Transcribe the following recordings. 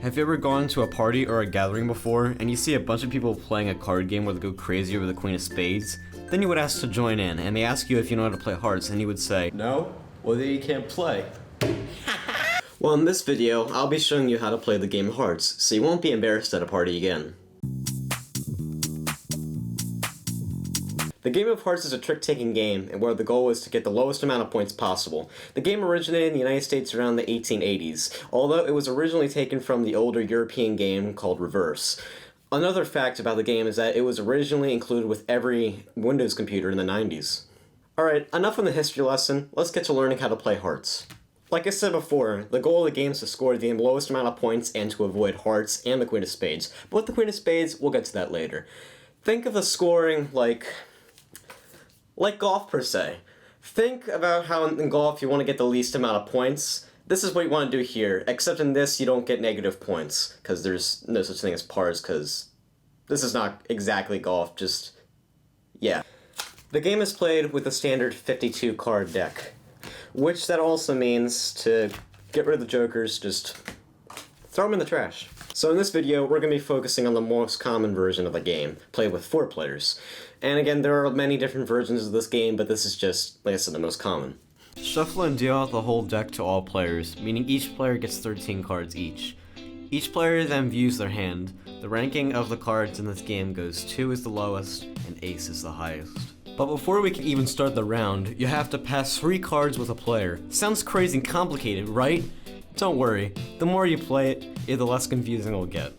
Have you ever gone to a party or a gathering before and you see a bunch of people playing a card game where they go crazy over the Queen of Spades? Then you would ask to join in and they ask you if you know how to play hearts and you would say, "No, well then you can't play." Well, in this video, I'll be showing you how to play the game Hearts, so you won't be embarrassed at a party again. The game of Hearts is a trick-taking game, and where the goal is to get the lowest amount of points possible. The game originated in the United States around the 1880s, although it was originally taken from the older European game called Reverse. Another fact about the game is that it was originally included with every Windows computer in the 90s. Alright, enough on the history lesson, let's get to learning how to play Hearts. Like I said before, the goal of the game is to score the lowest amount of points and to avoid Hearts and the Queen of Spades. But with the Queen of Spades, we'll get to that later. Think of the scoring like golf per se. Think about how in golf you want to get the least amount of points. This is what you want to do here, except in this you don't get negative points, because there's no such thing as pars, because this is not exactly golf, just, yeah. The game is played with a standard 52 card deck, which that also means to get rid of the jokers, just throw them in the trash. So in this video, we're going to be focusing on the most common version of the game, played with 4 players. And again, there are many different versions of this game, but this is just, like I said, the most common. Shuffle and deal out the whole deck to all players, meaning each player gets 13 cards each. Each player then views their hand. The ranking of the cards in this game goes 2 is the lowest, and ace is the highest. But before we can even start the round, you have to pass 3 cards with a player. Sounds crazy and complicated, right? Don't worry, the more you play it, the less confusing it'll get.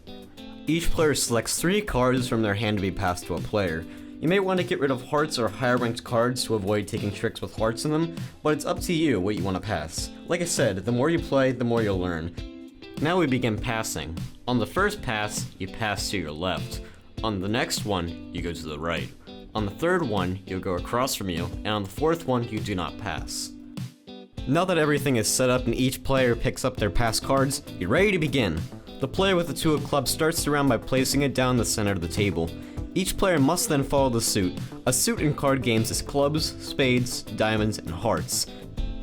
Each player selects 3 cards from their hand to be passed to a player. You may want to get rid of hearts or higher ranked cards to avoid taking tricks with hearts in them, but it's up to you what you want to pass. Like I said, the more you play, the more you'll learn. Now we begin passing. On the first pass, you pass to your left. On the next one, you go to the right. On the third one, you'll go across from you, and on the fourth one, you do not pass. Now that everything is set up and each player picks up their pass cards, you're ready to begin. The player with the 2 of clubs starts the round by placing it down the center of the table. Each player must then follow the suit. A suit in card games is clubs, spades, diamonds, and hearts.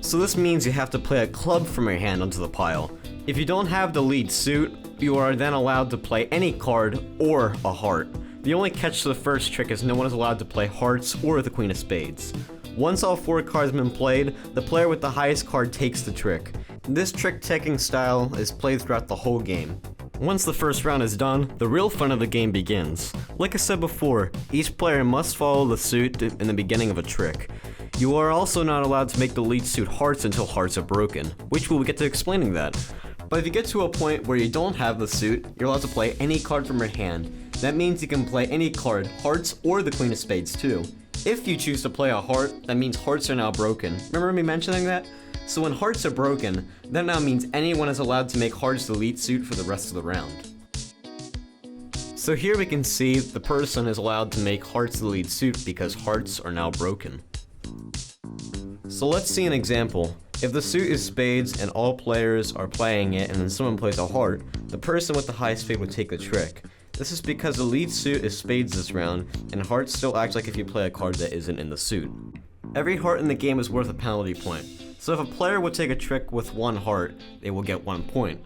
So this means you have to play a club from your hand onto the pile. If you don't have the lead suit, you are then allowed to play any card or a heart. The only catch to the first trick is no one is allowed to play hearts or the Queen of Spades. Once all 4 cards have been played, the player with the highest card takes the trick. This trick-taking style is played throughout the whole game. Once the first round is done, the real fun of the game begins. Like I said before, each player must follow the suit in the beginning of a trick. You are also not allowed to make the lead suit hearts until hearts are broken, which we'll get to explaining that. But if you get to a point where you don't have the suit, you're allowed to play any card from your hand. That means you can play any card, hearts or the Queen of Spades too. If you choose to play a heart, that means hearts are now broken. Remember me mentioning that? So when hearts are broken, that now means anyone is allowed to make hearts the lead suit for the rest of the round. So here we can see the person is allowed to make hearts the lead suit because hearts are now broken. So let's see an example. If the suit is spades and all players are playing it and then someone plays a heart, the person with the highest spade would take the trick. This is because the lead suit is spades this round, and hearts still act like if you play a card that isn't in the suit. Every heart in the game is worth a penalty point, so if a player would take a trick with 1 heart, they will get 1 point.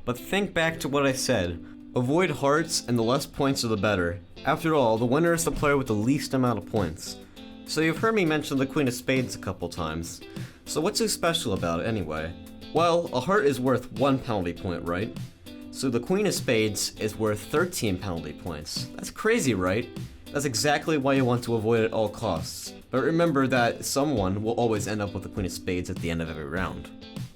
But think back to what I said, avoid hearts and the less points the better. After all, the winner is the player with the least amount of points. So you've heard me mention the Queen of Spades a couple times. So what's so special about it anyway? Well, a heart is worth 1 penalty point, right? So the Queen of Spades is worth 13 penalty points. That's crazy, right? That's exactly why you want to avoid it at all costs. But remember that someone will always end up with the Queen of Spades at the end of every round.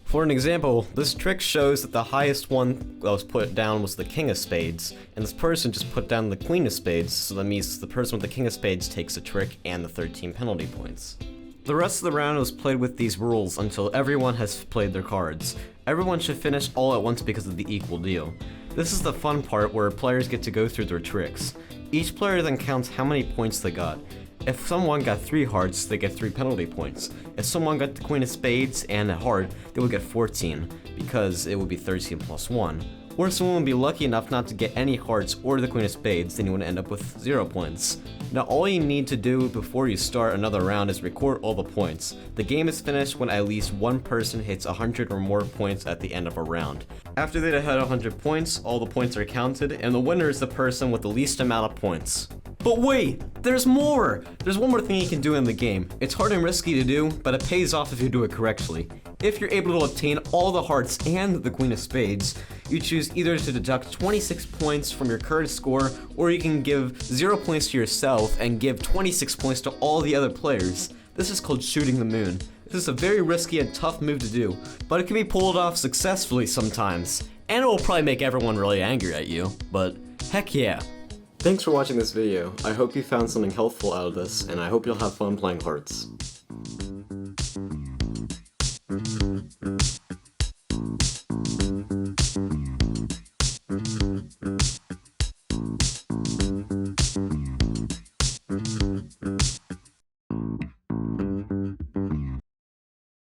For an example, this trick shows that the highest one that was put down was the King of Spades, and this person just put down the Queen of Spades, so that means the person with the King of Spades takes the trick and the 13 penalty points. The rest of the round was played with these rules until everyone has played their cards. Everyone should finish all at once because of the equal deal. This is the fun part where players get to go through their tricks. Each player then counts how many points they got. If someone got 3 hearts, they get 3 penalty points. If someone got the Queen of Spades and a heart, they would get 14, because it would be 13 plus 1. Or if someone would be lucky enough not to get any hearts or the Queen of Spades, then you would end up with 0 points. Now all you need to do before you start another round is record all the points. The game is finished when at least one person hits 100 or more points at the end of a round. After they had 100 points, all the points are counted, and the winner is the person with the least amount of points. But wait, there's more! There's one more thing you can do in the game. It's hard and risky to do, but it pays off if you do it correctly. If you're able to obtain all the hearts and the Queen of Spades, you choose either to deduct 26 points from your current score, or you can give 0 points to yourself and give 26 points to all the other players. This is called shooting the moon. This is a very risky and tough move to do, but it can be pulled off successfully sometimes. And it will probably make everyone really angry at you, but heck yeah. Thanks for watching this video. I hope you found something helpful out of this, and I hope you'll have fun playing Hearts.